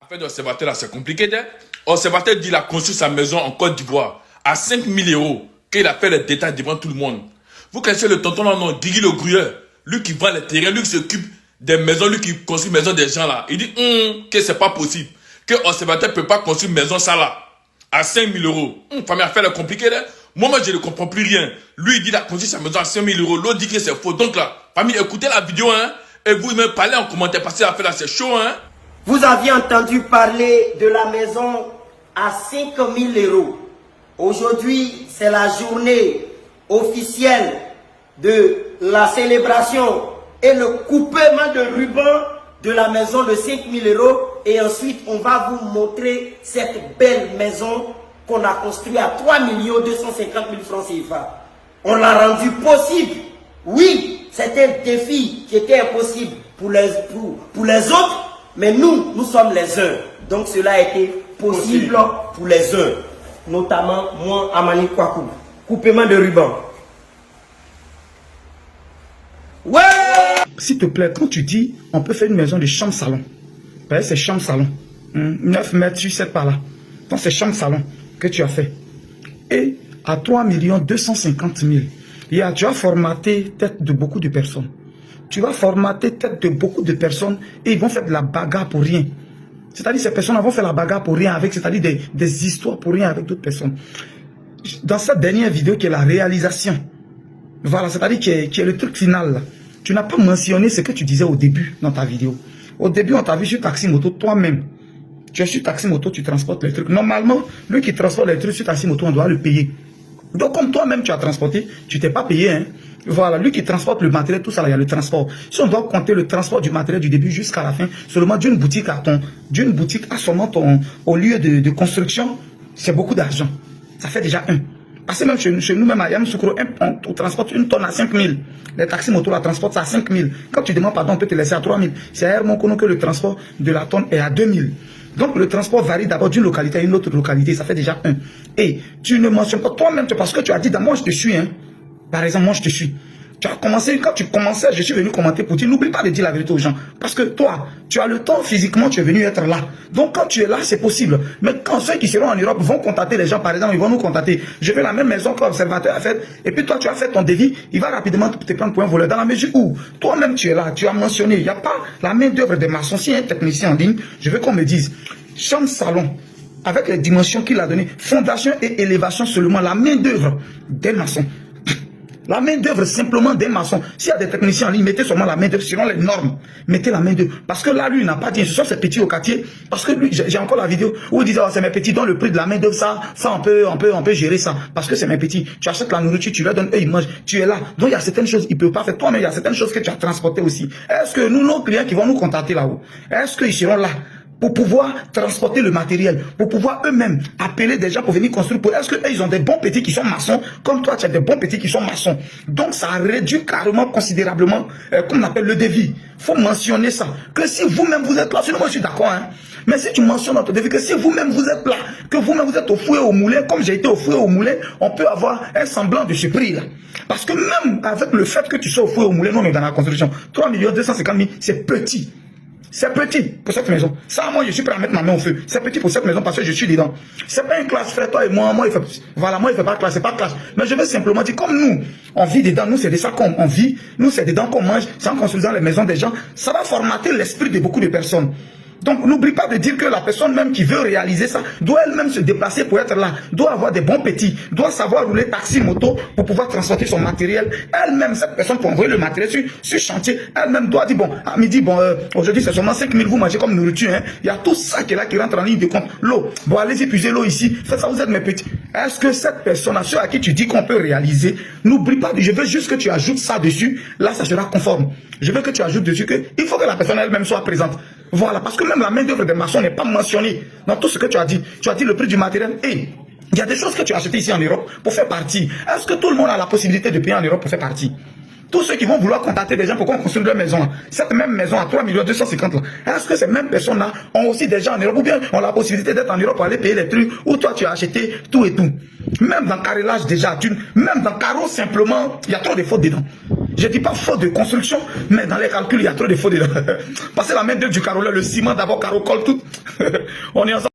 L'affaire d'Observateur, là, c'est compliqué. Observateur dit qu'il a construit sa maison en Côte d'Ivoire à 5 000 €, qu'il a fait les détails devant tout le monde. Vous connaissez le tonton là, non, Guigui le Gruyeur, lui qui vend les terrains, lui qui s'occupe des maisons, lui qui construit les maisons des gens là. Il dit que c'est pas possible, que Observateur ne peut pas construire une maison ça là, à 5 000 €. Famille, affaire est compliquée là. Moi, je ne comprends plus rien. Lui, il dit qu'il a construit sa maison à 5 000 €. L'autre dit que c'est faux. Donc là, famille, écoutez la vidéo, hein, et vous me parlez en commentaire parce que l'affaire là, c'est chaud, hein. Vous aviez entendu parler de la maison à 5 000 €. Aujourd'hui, c'est la journée officielle de la célébration et le coupement de ruban de la maison de 5 000 €. Et ensuite, on va vous montrer cette belle maison qu'on a construite à 3 250 000 francs CFA. On l'a rendu possible. Oui, c'était un défi qui était impossible pour les autres. Mais nous sommes les uns. Donc cela a été possible pour les uns. Notamment moi, Amani Kwakou. Coupement de ruban. Ouais! S'il te plaît, quand tu dis, on peut faire une maison de chambre-salon. C'est chambre-salon. 9 mètres sur 7 par là. Donc c'est chambre-salon que tu as fait. Et à 3 250 000. Tu as formaté tête de beaucoup de personnes. Tu vas formater tête de beaucoup de personnes et ils vont faire de la bagarre pour rien. C'est-à-dire ces personnes vont faire la bagarre pour rien avec, c'est-à-dire des histoires pour rien avec d'autres personnes. Dans cette dernière vidéo qui est la réalisation, voilà, c'est-à-dire qui est le truc final là, tu n'as pas mentionné ce que tu disais au début dans ta vidéo. Au début, on t'a vu sur Taxi Moto toi-même. Tu es sur Taxi Moto, tu transportes les trucs. Normalement, lui qui transporte les trucs sur Taxi Moto, on doit le payer. Donc comme toi-même tu as transporté, tu t'es pas payé, hein. Voilà, lui qui transporte le matériel, tout ça, là, il y a le transport. Si on doit compter le transport du matériel du début jusqu'à la fin, seulement d'une boutique à seulement au lieu de construction, c'est beaucoup d'argent. Ça fait déjà un. Parce que même chez nous, même à Yamoussoukro, on transporte une tonne à 5 000. Les taxis motos la transportent à 5 000. Quand tu demandes pardon, on peut te laisser à 3 000. C'est à Hermokono que le transport de la tonne est à 2 000. Donc le transport varie d'abord d'une localité à une autre localité, ça fait déjà un. Et tu ne mentionnes pas toi-même, parce que tu as dit, moi je te suis, hein. Par exemple, moi je te suis. Tu as commencé, quand tu commençais, je suis venu commenter pour dire, n'oublie pas de dire la vérité aux gens. Parce que toi, tu as le temps physiquement, tu es venu être là. Donc quand tu es là, c'est possible. Mais quand ceux qui seront en Europe vont contacter les gens, par exemple, ils vont nous contacter. Je veux la même maison qu'Observateur a fait. Et puis toi, tu as fait ton devis, il va rapidement te prendre pour un voleur. Dans la mesure où toi-même tu es là, tu as mentionné, il n'y a pas la main d'œuvre des maçons. Si un technicien en ligne, je veux qu'on me dise, chambre salon, avec les dimensions qu'il a données, fondation et élévation seulement, la main d'œuvre des maçons. La main d'œuvre simplement des maçons. S'il y a des techniciens en ligne, mettez seulement la main d'œuvre selon les normes. Mettez la main d'œuvre. Parce que là, lui, il n'a pas dit, ce sont ces petits au quartier. Parce que lui, j'ai encore la vidéo où il disait, oh, c'est mes petits, dans le prix de la main d'œuvre, ça on peut gérer ça. Parce que c'est mes petits. Tu achètes la nourriture, tu leur donnes, eux, ils mangent. Tu es là. Donc, il y a certaines choses, ils ne peuvent pas faire. Toi-même, il y a certaines choses que tu as transportées aussi. Est-ce que nous, nos clients qui vont nous contacter là-haut, est-ce qu'ils seront là pour pouvoir transporter le matériel, pour pouvoir eux-mêmes appeler des gens pour venir construire? Est-ce qu'eux, ils ont des bons petits qui sont maçons, comme toi, tu as des bons petits qui sont maçons? Donc, ça réduit carrément, considérablement, comme on appelle le devis. Il faut mentionner ça. Que si vous-même vous êtes là, sinon moi je suis d'accord, hein. Mais si tu mentionnes dans ton devis que si vous-même vous êtes là, que vous-même vous êtes au fouet au moulin, comme j'ai été au fouet au moulin, on peut avoir un semblant de ce prix-là. Parce que même avec le fait que tu sois au fouet au moulin, nous on est dans la construction, 3 250 000, c'est petit. C'est petit pour cette maison. Ça, moi, je suis prêt à mettre ma main au feu. C'est petit pour cette maison parce que je suis dedans. C'est pas une classe, frère, toi et moi, il fait, voilà, moi, il fait pas classe, c'est pas classe. Mais je veux simplement dire, comme nous, on vit dedans, nous, c'est de ça qu'on vit, nous, c'est dedans qu'on mange, c'est en construisant les maisons des gens. Ça va formater l'esprit de beaucoup de personnes. Donc, n'oublie pas de dire que la personne même qui veut réaliser ça doit elle-même se déplacer pour être là, doit avoir des bons petits, doit savoir rouler taxi, moto pour pouvoir transporter son matériel. Elle-même, cette personne pour envoyer le matériel sur chantier, elle-même doit dire, bon, à midi, bon, aujourd'hui c'est seulement 5 000, vous mangez comme nourriture, hein. Il y a tout ça qui est là, qui rentre en ligne de compte. L'eau, bon, allez-y puiser l'eau ici, faites ça, vous êtes mes petits. Est-ce que cette personne, ceux à qui tu dis qu'on peut réaliser, n'oublie pas, je veux juste que tu ajoutes ça dessus, là ça sera conforme. Je veux que tu ajoutes dessus que il faut que la personne elle-même soit présente. Voilà, parce que même la main d'œuvre des maçons n'est pas mentionnée dans tout ce que tu as dit. Tu as dit le prix du matériel et il y a des choses que tu as achetées ici en Europe pour faire partie. Est-ce que tout le monde a la possibilité de payer en Europe pour faire partie? tous ceux qui vont vouloir contacter des gens pour qu'on construise leur maison, là, cette même maison à 3 250 000, est-ce que ces mêmes personnes-là ont aussi des gens en Europe ou bien ont la possibilité d'être en Europe pour aller payer les trucs où toi tu as acheté tout et tout? Même dans carrelage déjà, même dans carreau simplement, il y a trop de fautes dedans. Je ne dis pas faute de construction, mais dans les calculs, il y a trop de fautes dedans. Parce que la main d'œuvre du carreau, le ciment d'abord, carreau colle tout. On est ensemble.